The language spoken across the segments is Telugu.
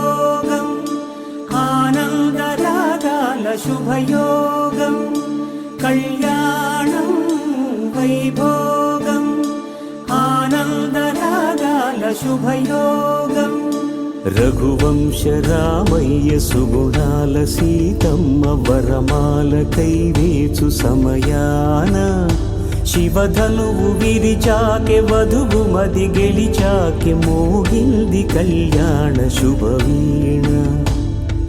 శుభయోగం ఆనందరాగాల శుభయోగం కళ్యాణం వైభోగం ఆనందరాగాల శుభయోగం రఘువంశ రామయ్య సుగుణాల సీతమ్మ వరమాల కైవేచు సమయాన శివధనువు విరిచాకె వధువు మది గెలిచాకె మోగింది కళ్యాణ శుభవీణ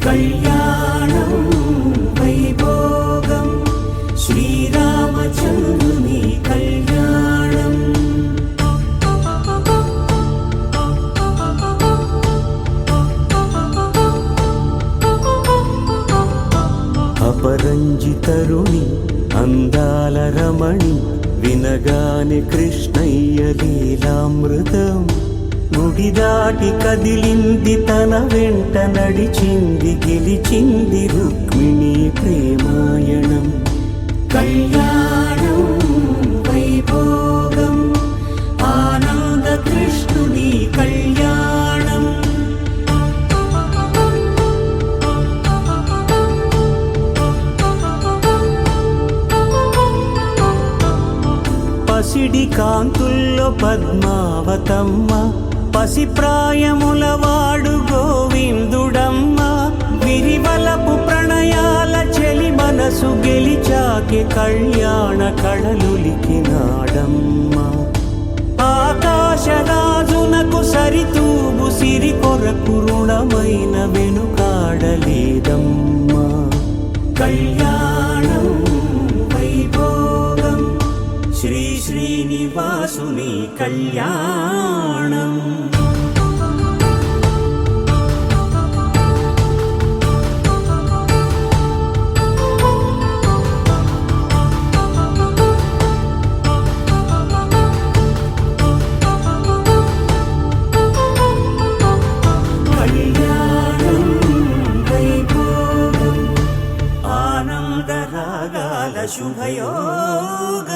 కళ్యాణం వైభోగం శ్రీరామచంద్రుని కళ్యాణం అపరంజితరుణి అందాల రమణి వినగానే కృష్ణయ్య లీలామృతం గుడి దాటి కదిలింది తన వెంట నడిచింది గెలిచింది రుక్మిణి ప్రేమాయణం కళ్యాణం వైభోగం ఆనంద కృష్ణుని కళ్యాణం పసిడి కాంతుల్లో పద్మావతమ్మ పసిప్రాయముల వాడు గోవిందుడమ్మ విరివలపు ప్రణయాల చెలి మనసు గెలిచాకే కళ్యాణ కళలులికినాడమ్మ ఆకాశరాజునకు సరితూబు సిరి కొరకు రుణమైన వెనుకాడలేదమ్మ కళ్యాణం వైభోగం శ్రీ శ్రీనివాసుని కళ్యాణం కళ్యాణం వైభోగం ఆనందరాగాల శుభయోగం